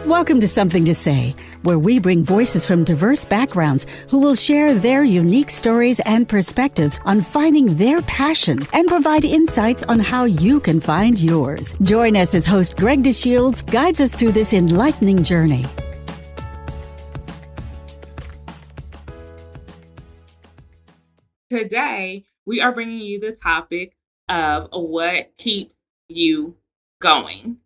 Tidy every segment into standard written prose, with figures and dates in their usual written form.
Welcome to Something to Say, where we bring voices from diverse backgrounds who will share their unique stories and perspectives on finding their passion and provide insights on how you can find yours. Join us as host Greg DeShields guides us through this enlightening journey. Today, we are bringing you the topic of what keeps you going.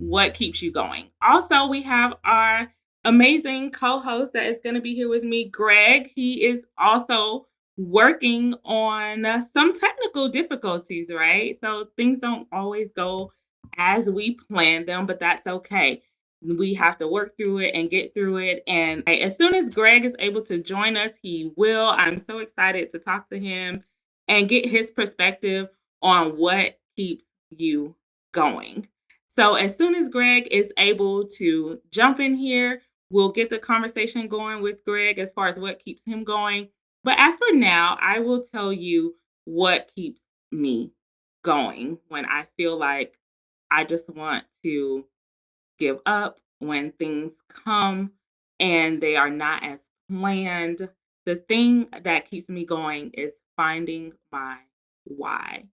What keeps you going? Also, we have our amazing co-host that is going to be here with me, Greg. He is also working on some technical difficulties, right? So things don't always go as we planned them, but that's okay. We have to work through it and get through it. And as soon as Greg is able to join us, he will. I'm so excited to talk to him and get his perspective on what keeps you going. So as soon as Greg is able to jump in here, we'll get the conversation going with Greg as far as what keeps him going. But as for now, I will tell you what keeps me going when I feel like I just want to give up, when things come and they are not as planned. The thing that keeps me going is finding my why.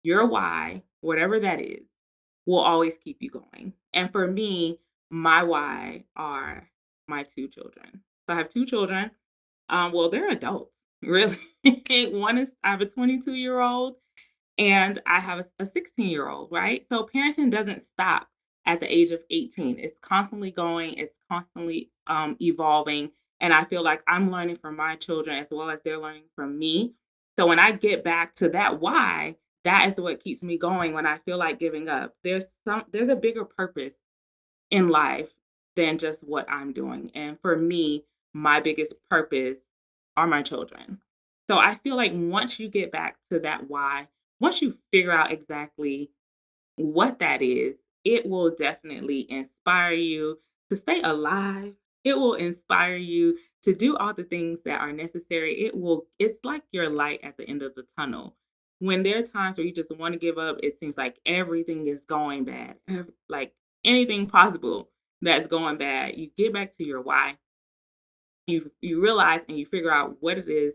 Your why, whatever that is, will always keep you going. And for me, my why are my two children. So I have two children. Well, they're adults, really. I have a 22-year-old and I have a 16-year-old, right? So parenting doesn't stop at the age of 18. It's constantly going, it's constantly evolving. And I feel like I'm learning from my children as well as they're learning from me. So when I get back to that why, that is what keeps me going when I feel like giving up. There's a bigger purpose in life than just what I'm doing. And for me, my biggest purpose are my children. So I feel like once you get back to that why, once you figure out exactly what that is, it will definitely inspire you to stay alive. It will inspire you to do all the things that are necessary. It's like your light at the end of the tunnel. When there are times where you just want to give up, it seems like everything is going bad. Like anything possible that's going bad. You get back to your why. You realize and you figure out what it is,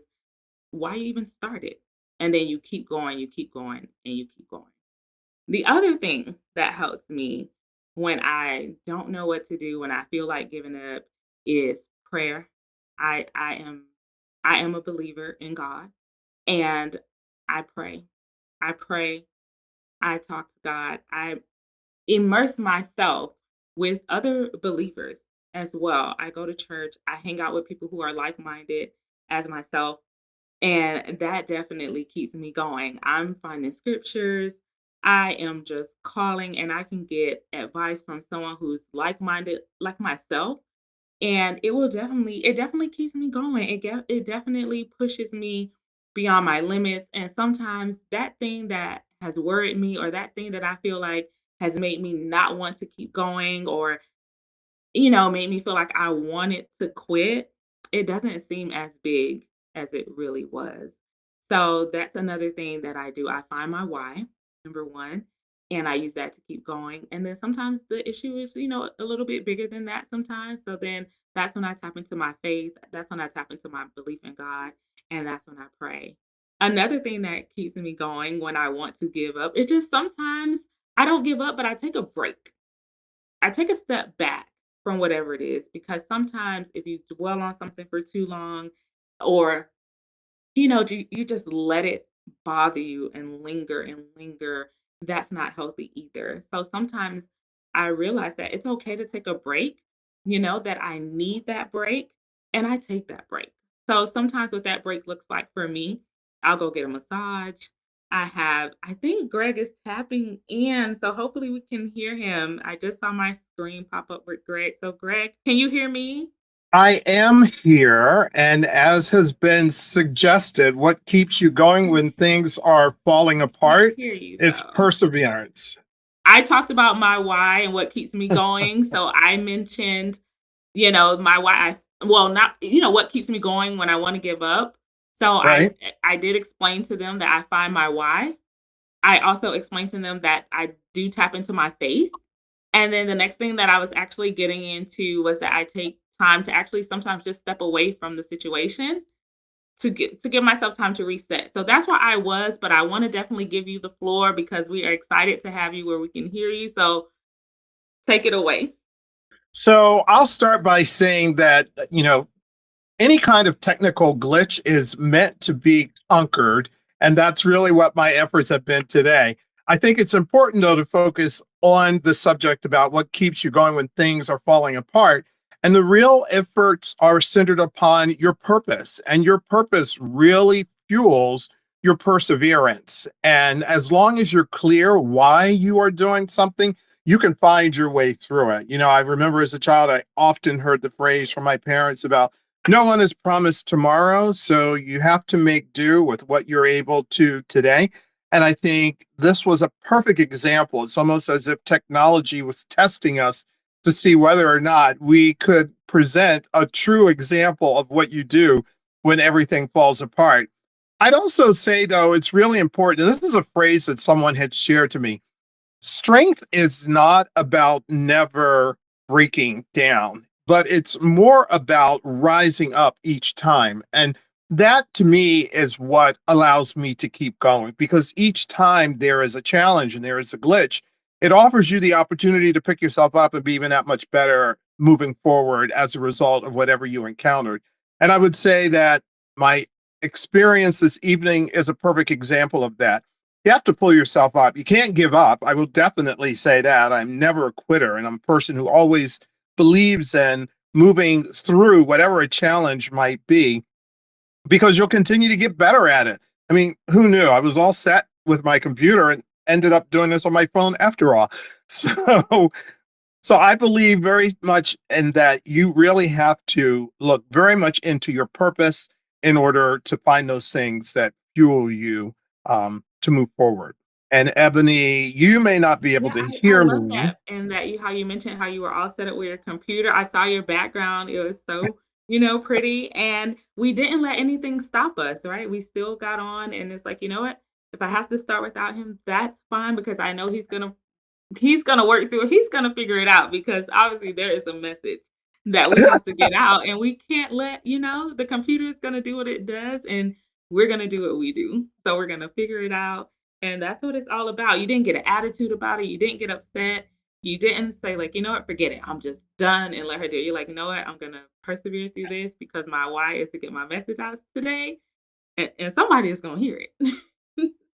why you even started. And then you keep going, and you keep going. The other thing that helps me when I don't know what to do, when I feel like giving up, is prayer. I I am I am a believer in God and I pray. I pray, I talk to God. I immerse myself with other believers as well. I go to church, I hang out with people who are like-minded as myself, and that definitely keeps me going. I'm finding scriptures. I am just calling and I can get advice from someone who's like-minded like myself. And it definitely keeps me going. It definitely pushes me beyond my limits. And sometimes that thing that has worried me or that thing that I feel like has made me not want to keep going or made me feel like I wanted to quit, it doesn't seem as big as it really was. So that's another thing that I do. I find my why, number one, and I use that to keep going. And then sometimes the issue is, a little bit bigger than that sometimes. So then that's when I tap into my faith. That's when I tap into my belief in God. And that's when I pray. Another thing that keeps me going when I want to give up, it just sometimes I don't give up, but I take a break. I take a step back from whatever it is because sometimes if you dwell on something for too long or you just let it bother you and linger, that's not healthy either. So sometimes I realize that it's okay to take a break, that I need that break and I take that break. So sometimes what that break looks like for me, I'll go get a massage. I think Greg is tapping in, so hopefully we can hear him. I just saw my screen pop up with Greg. So Greg, can you hear me? I am here, and as has been suggested, what keeps you going when things are falling Can't apart? hear you It's though. perseverance. I talked about my why and what keeps me going. So I mentioned, my why. Well, not, what keeps me going when I want to give up. So Right? I did explain to them that I find my why. I also explained to them that I do tap into my faith. And then the next thing that I was actually getting into was that I take time to actually sometimes just step away from the situation to give myself time to reset. So that's where I was, but I want to definitely give you the floor because we are excited to have you where we can hear you. So take it away. So I'll start by saying that, any kind of technical glitch is meant to be conquered. And that's really what my efforts have been today. I think it's important, though, to focus on the subject about what keeps you going when things are falling apart. And the real efforts are centered upon your purpose, and your purpose really fuels your perseverance. And as long as you're clear why you are doing something, you can find your way through it. I remember as a child, I often heard the phrase from my parents about no one is promised tomorrow, so you have to make do with what you're able to today. And I think this was a perfect example. It's almost as if technology was testing us to see whether or not we could present a true example of what you do when everything falls apart. I'd also say, though, it's really important. And this is a phrase that someone had shared to me. Strength is not about never breaking down, but it's more about rising up each time. And that to me is what allows me to keep going, because each time there is a challenge and there is a glitch, it offers you the opportunity to pick yourself up and be even that much better moving forward as a result of whatever you encountered. And I would say that my experience this evening is a perfect example of that. You have to pull yourself up. You can't give up. I will definitely say that. I'm never a quitter, and I'm a person who always believes in moving through whatever a challenge might be, because you'll continue to get better at it. I mean, who knew? I was all set with my computer and ended up doing this on my phone after all. So so I believe very much in that you really have to look very much into your purpose in order to find those things that fuel you to move forward. And Ebony, you may not be able Yeah, to I hear love me. that. And that you how you mentioned how you were all set up with your computer. I saw your background. It was so, pretty. And we didn't let anything stop us, right? We still got on and it's like, you know what? If I have to start without him, that's fine because I know he's gonna work through it. He's gonna figure it out because obviously there is a message that we have to get out, and we can't let the computer is gonna do what it does, and we're gonna do what we do. So we're gonna figure it out, and that's what it's all about. You didn't get an attitude about it. You didn't get upset. You didn't say like, you know what, forget it. I'm just done and let her do it. You're like, you know what, I'm gonna persevere through this because my why is to get my message out today, and somebody is gonna hear it.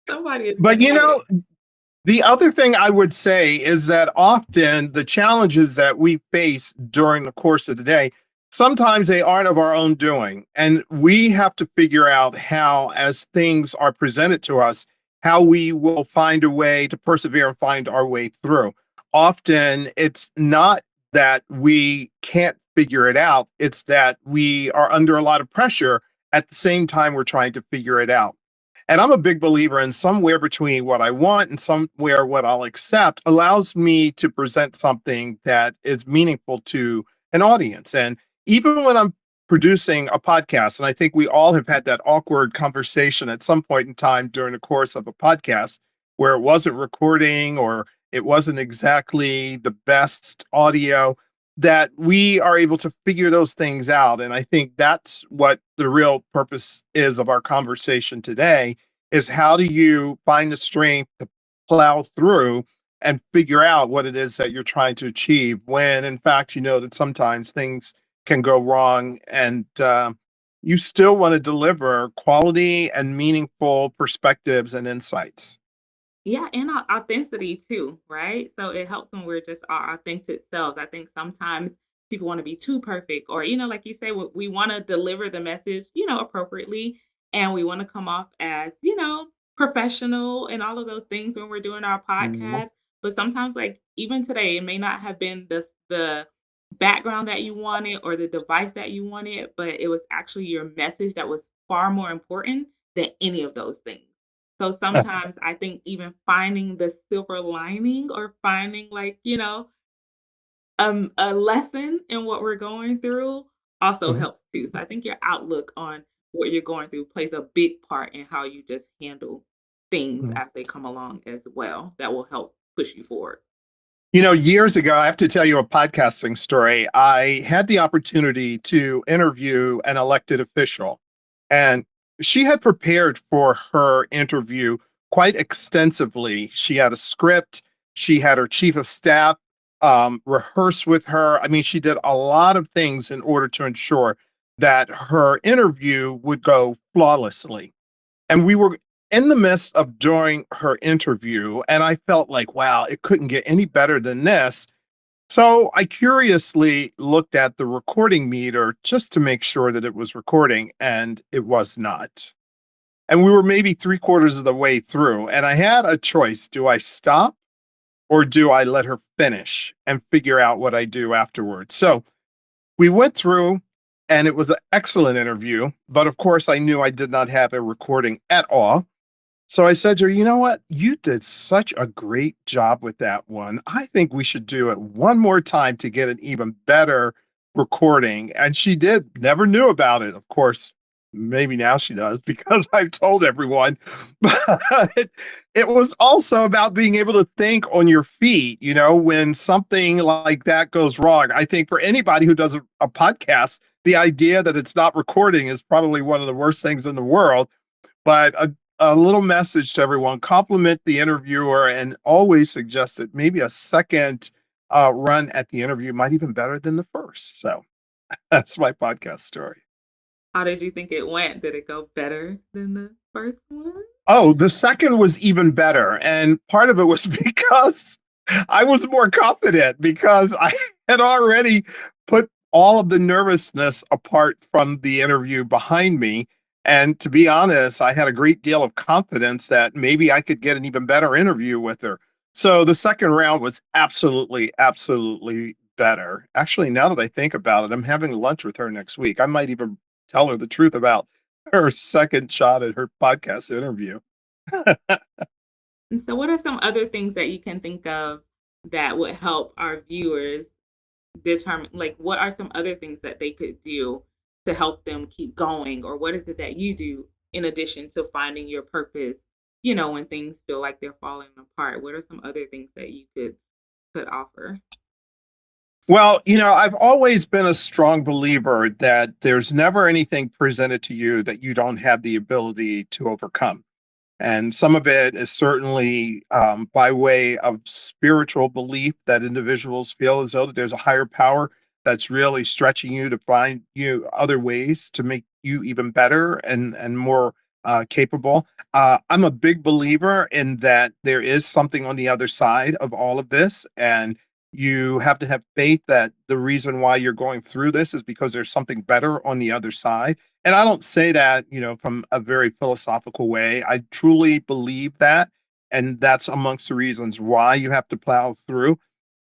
Somebody is But gonna hear it. the other thing I would say is that often the challenges that we face during the course of the day, sometimes they aren't of our own doing. And we have to figure out how, as things are presented to us, how we will find a way to persevere and find our way through. Often it's not that we can't figure it out, it's that we are under a lot of pressure at the same time we're trying to figure it out. And I'm a big believer in somewhere between what I want and somewhere what I'll accept allows me to present something that is meaningful to an audience. And even when I'm producing a podcast, and I think we all have had that awkward conversation at some point in time during the course of a podcast where it wasn't recording or it wasn't exactly the best audio, that we are able to figure those things out. And I think that's what the real purpose is of our conversation today, is how do you find the strength to plow through and figure out what it is that you're trying to achieve when in fact you know that sometimes things can go wrong, and you still want to deliver quality and meaningful perspectives and insights. Yeah, and authenticity too, right? So it helps when we're just our authentic selves. I think sometimes people want to be too perfect, or like you say, we want to deliver the message, appropriately, and we want to come off as, professional and all of those things when we're doing our Mhm. podcast. But sometimes, like even today, it may not have been the background that you wanted or the device that you wanted, but it was actually your message that was far more important than any of those things. So sometimes I think even finding the silver lining or finding like, a lesson in what we're going through also Mhm. helps too. So I think your outlook on what you're going through plays a big part in how you just handle things Mhm. as they come along as well. That will help push you forward. Years ago, I have to tell you a podcasting story. I had the opportunity to interview an elected official, and she had prepared for her interview quite extensively. She had a script, she had her chief of staff rehearse with her. I mean, she did a lot of things in order to ensure that her interview would go flawlessly. And we were in the midst of doing her interview, and I felt like, wow, it couldn't get any better than this. So I curiously looked at the recording meter just to make sure that it was recording, and it was not. And we were maybe three quarters of the way through, and I had a choice. Do I stop or do I let her finish and figure out what I do afterwards? So we went through, and it was an excellent interview. But of course, I knew I did not have a recording at all. So I said to her, you know what? You did such a great job with that one. I think we should do it one more time to get an even better recording. And she did, never knew about it. Of course, maybe now she does because I've told everyone. But it was also about being able to think on your feet, when something like that goes wrong. I think for anybody who does a podcast, the idea that it's not recording is probably one of the worst things in the world. But a little message to everyone: compliment the interviewer and always suggest that maybe a second run at the interview might even better than the first. So that's my podcast story. How did you think it went? Did it go better than the first one? Oh, the second was even better. And part of it was because I was more confident because I had already put all of the nervousness apart from the interview behind me. And to be honest, I had a great deal of confidence that maybe I could get an even better interview with her. So the second round was absolutely, absolutely better. Actually, now that I think about it, I'm having lunch with her next week. I might even tell her the truth about her second shot at her podcast interview. And so, what are some other things that you can think of that would help our viewers determine, like, what are some other things that they could do to help them keep going? Or what is it that you do in addition to finding your purpose, when things feel like they're falling apart? What are some other things that you could offer? Well, I've always been a strong believer that there's never anything presented to you that you don't have the ability to overcome. And some of it is certainly by way of spiritual belief that individuals feel as though that there's a higher power that's really stretching you to find you other ways to make you even better and more capable. I'm a big believer in that there is something on the other side of all of this, and you have to have faith that the reason why you're going through this is because there's something better on the other side. And I don't say that, from a very philosophical way. I truly believe that. And that's amongst the reasons why you have to plow through.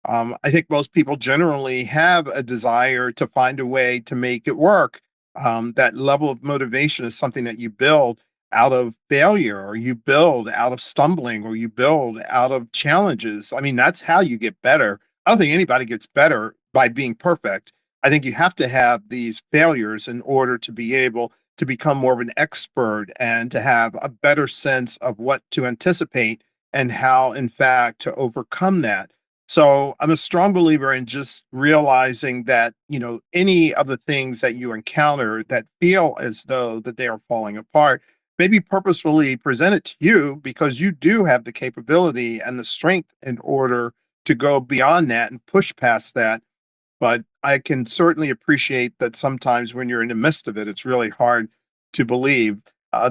I think most people generally have a desire to find a way to make it work. That level of motivation is something that you build out of failure, or you build out of stumbling, or you build out of challenges. I mean, that's how you get better. I don't think anybody gets better by being perfect. I think you have to have these failures in order to be able to become more of an expert and to have a better sense of what to anticipate and how, in fact, to overcome that. So I'm a strong believer in just realizing that, any of the things that you encounter that feel as though that they are falling apart, maybe purposefully presented to you because you do have the capability and the strength in order to go beyond that and push past that. But I can certainly appreciate that sometimes when you're in the midst of it, it's really hard to believe.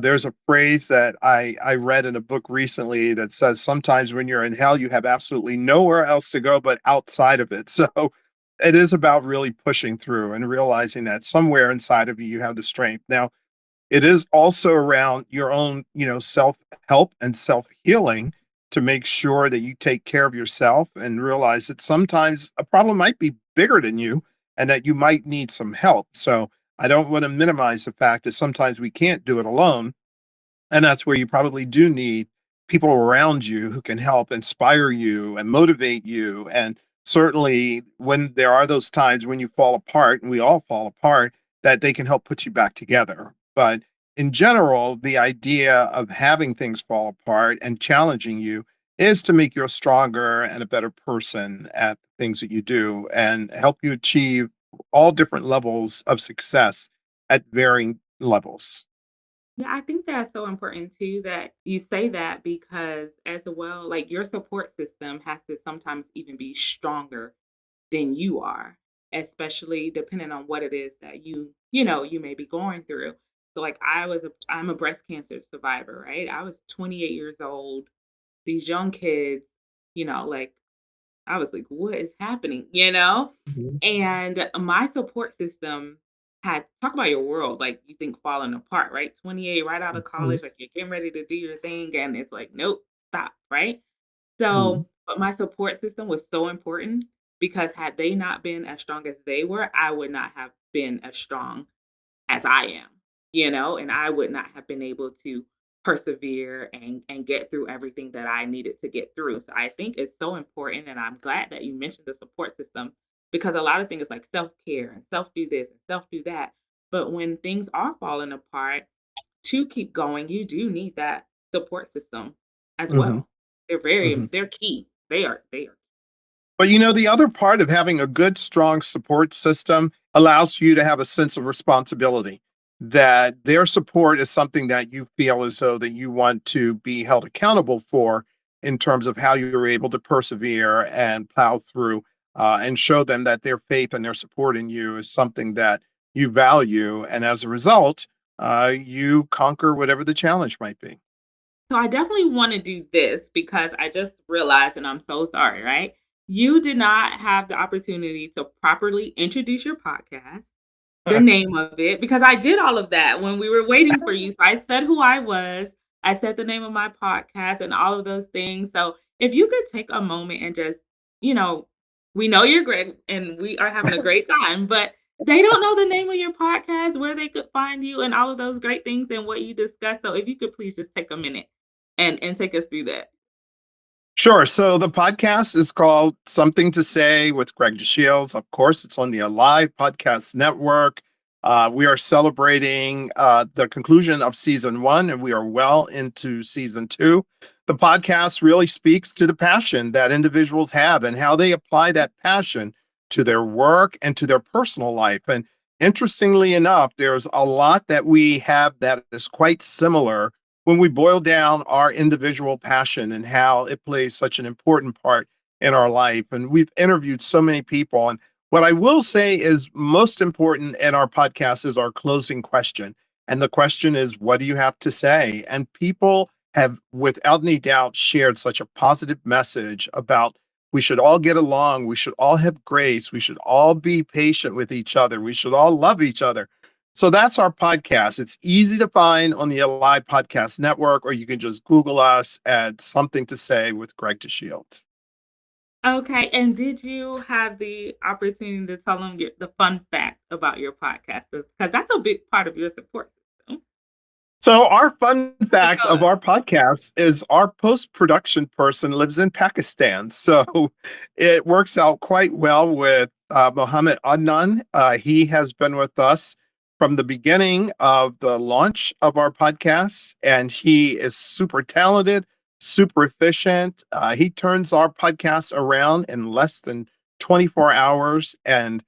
There's a phrase that I read in a book recently that says sometimes when you're in hell, you have absolutely nowhere else to go but outside of it. So it is about really pushing through and realizing that somewhere inside of you, you have the strength. Now, it is also around your own, self-help and self-healing to make sure that you take care of yourself and realize that sometimes a problem might be bigger than you and that you might need some help. So I don't want to minimize the fact that sometimes we can't do it alone. And that's where you probably do need people around you who can help inspire you and motivate you. And certainly when there are those times when you fall apart, and we all fall apart, that they can help put you back together. But in general, the idea of having things fall apart and challenging you is to make you a stronger and a better person at the things that you do and help you achieve all different levels of success at varying levels. Yeah, I think that's so important too that you say that because as well, like your support system has to sometimes even be stronger than you are, especially depending on what it is that you may be going through. So like I'm a breast cancer survivor, right? I was 28 years old. These young kids, like I was like, what is happening? Mhm. And my support system had talk about your world, like you think falling apart, right? 28, right out of Mhm. college, like you're getting ready to do your thing, and it's like, nope, stop, right? Mhm. But my support system was so important because had they not been as strong as they were, I would not have been as strong as I am, and I would not have been able to persevere and get through everything that I needed to get through. So I think it's so important and I'm glad that you mentioned the support system because a lot of things like self-care and self do this and self do that. But when things are falling apart, to keep going, you do need that support system as Mhm. well. Mhm. They're key. They are. But the other part of having a good, strong support system allows you to have a sense of responsibility. That their support is something that you feel as though that you want to be held accountable for in terms of how you're able to persevere and plow through and show them that their faith and their support in you is something that you value. And as a result, you conquer whatever the challenge might be. So I definitely want to do this because I just realized, and I'm so sorry, right? You did not have the opportunity to properly introduce your podcast, the name of it, because I did all of that when we were waiting for you. So I said who I was, I said the name of my podcast, and all of those things. So if you could take a moment and just, you know, we know you're great and we are having a great time, but they don't know the name of your podcast, where they could find you, and all of those great things and what you discuss. So if you could please just take a minute and take us through that. Sure. So the podcast is called Something to Say with Greg DeShields. Of course, it's on the Alive Podcast Network. We are celebrating the conclusion of season one, and we are well into season two. The podcast really speaks to the passion that individuals have and how they apply that passion to their work and to their personal life. And interestingly enough, there's a lot that we have that is quite similar when we boil down our individual passion and how it plays such an important part in our life. And we've interviewed so many people. And what I will say is most important in our podcast is our closing question. And the question is, what do you have to say? And people have, without any doubt, shared such a positive message about we should all get along. We should all have grace. We should all be patient with each other. We should all love each other. So that's our podcast. It's easy to find on the Alive Podcast Network, or you can just Google us at Something to Say with Greg DeShields. Okay, and did you have the opportunity to tell them the fun fact about your podcast? Because that's a big part of your support system. So, our fun Keep fact of going. our podcast is our post production person lives in Pakistan. So, it works out quite well with Mohammed Adnan. He has been with us from the beginning of the launch of our podcast, and he is super talented, super efficient. He turns our podcast around in less than 24 hours. And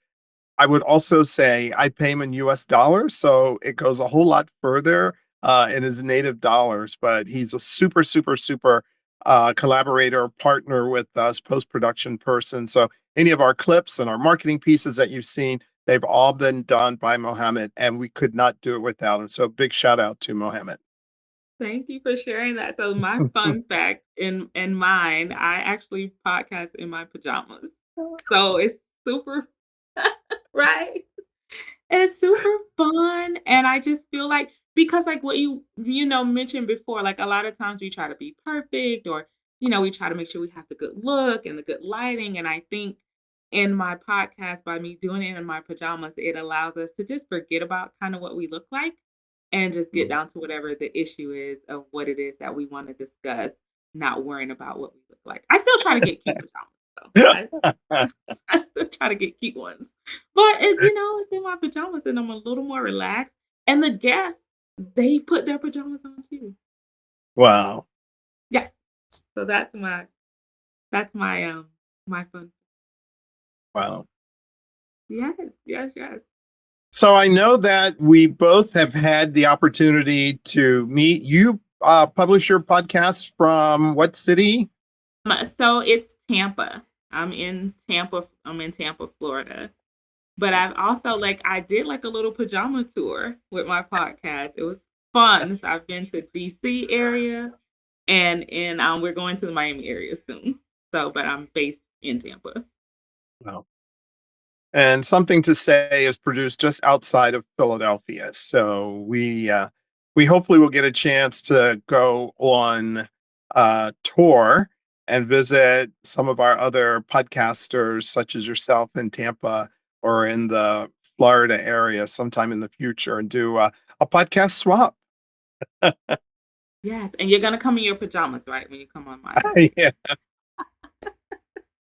I would also say I pay him in US dollars, so it goes a whole lot further in his native dollars. But he's a super, super, super collaborator, partner with us, post production person. So any of our clips and our marketing pieces that you've seen, they've all been done by Mohammed, and we could not do it without him. So big shout out to Mohammed. Thank you for sharing that. So my fun fact in mine, I actually podcast in my pajamas. So it's super right. It's super fun, and I just feel like because like what you mentioned before, like a lot of times we try to be perfect or we try to make sure we have the good look and the good lighting. And I think in my podcast, by me doing it in my pajamas, it allows us to just forget about kind of what we look like and just get down to whatever the issue is of what it is that we want to discuss, not worrying about what we look like. I still try to get cute pajamas though. I still try to get cute ones. But it's in my pajamas and I'm a little more relaxed. And the guests, they put their pajamas on too. Wow. Yes. So my fun. Wow. Yes, yes, yes. So I know that we both have had the opportunity to meet. You publish your podcast from what city? So it's Tampa. I'm in Tampa, Florida. But I've also I did like a little pajama tour with my podcast. It was fun. So I've been to DC area and we're going to the Miami area soon. So but I'm based in Tampa. Wow. And Something to Say is produced just outside of Philadelphia. So we hopefully will get a chance to go on tour and visit some of our other podcasters, such as yourself in Tampa or in the Florida area sometime in the future and do a podcast swap. Yes. And you're gonna come in your pajamas, right? When you come on mine. Yeah.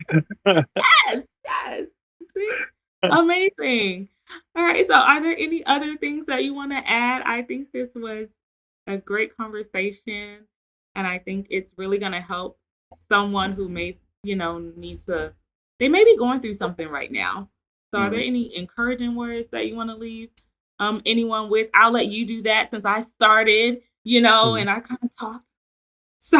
Yes, yes. See? Amazing. All right. So are there any other things that you want to add? I think this was a great conversation. And I think it's really gonna help someone who may, need to they may be going through something right now. So are there Mhm. any encouraging words that you want to leave anyone with? I'll let you do that since I started, Mhm. and I kind of talked. So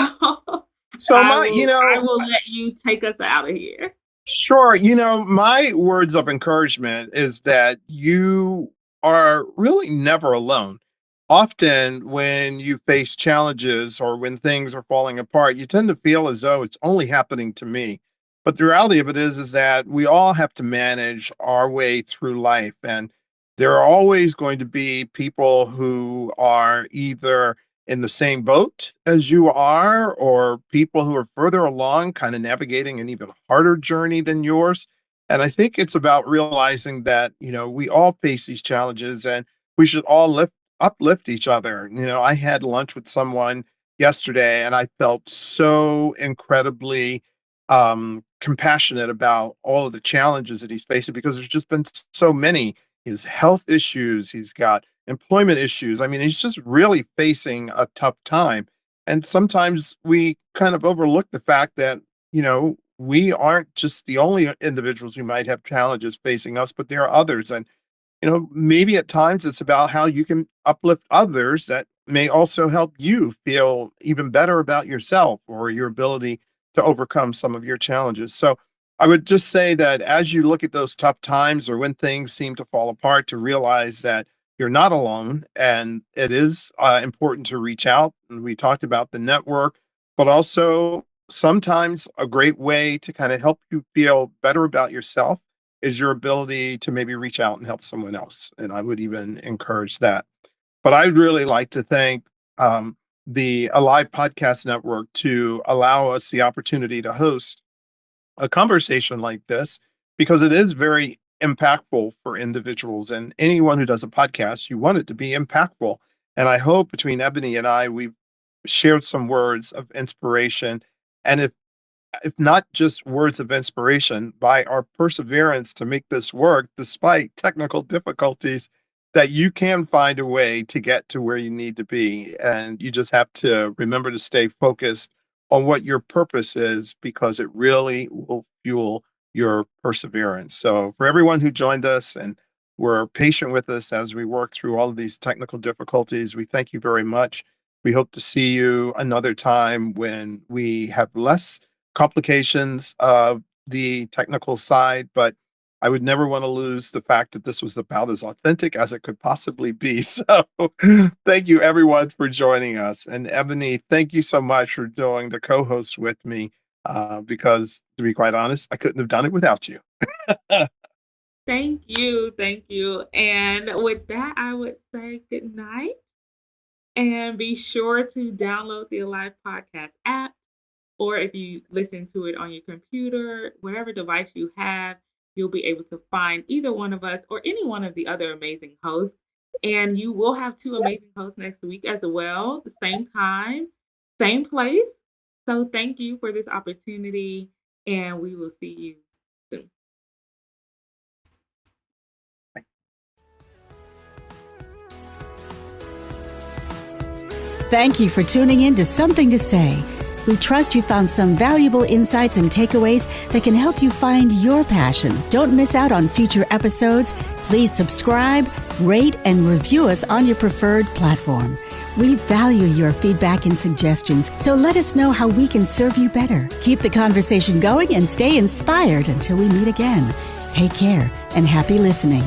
So I my, you will I know, will let you take us out of here. Sure. My words of encouragement is that you are really never alone. Often, when you face challenges or when things are falling apart, you tend to feel as though it's only happening to me. But the reality of it is that we all have to manage our way through life. And there are always going to be people who are either in the same boat as you are, or people who are further along, kind of navigating an even harder journey than yours. And I think it's about realizing that, we all face these challenges and we should all uplift each other. I had lunch with someone yesterday and I felt so incredibly compassionate about all of the challenges that he's facing because there's just been so many. His health issues, he's got employment issues. I mean, he's just really facing a tough time. And sometimes we kind of overlook the fact that, we aren't just the only individuals who might have challenges facing us, but there are others. And, maybe at times it's about how you can uplift others that may also help you feel even better about yourself or your ability to overcome some of your challenges. So I would just say that as you look at those tough times or when things seem to fall apart, to realize that you're not alone and it is important to reach out. And we talked about the network, but also sometimes a great way to kind of help you feel better about yourself is your ability to maybe reach out and help someone else. And I would even encourage that. But I'd really like to thank the Alive Podcast Network to allow us the opportunity to host a conversation like this because it is very impactful for individuals and anyone who does a podcast. You want it to be impactful. And I hope between Ebony and I, we've shared some words of inspiration. And if not just words of inspiration, by our perseverance to make this work despite technical difficulties, that you can find a way to get to where you need to be. And you just have to remember to stay focused on what your purpose is because it really will fuel your perseverance. So, for everyone who joined us and were patient with us as we work through all of these technical difficulties, we thank you very much. We hope to see you another time when we have less complications of the technical side, but I would never want to lose the fact that this was about as authentic as it could possibly be. So thank you everyone for joining us. And Ebony, thank you so much for doing the co-host with me, because to be quite honest, I couldn't have done it without you. Thank you. Thank you. And with that, I would say good night and be sure to download the Alive Podcast app. Or if you listen to it on your computer, whatever device you have, you'll be able to find either one of us or any one of the other amazing hosts. And you will have two amazing hosts next week as well, the same time, same place. So thank you for this opportunity, and we will see you soon. Thank you for tuning in to Something to Say. We trust you found some valuable insights and takeaways that can help you find your passion. Don't miss out on future episodes. Please subscribe, rate, and review us on your preferred platform. We value your feedback and suggestions, so let us know how we can serve you better. Keep the conversation going and stay inspired until we meet again. Take care and happy listening.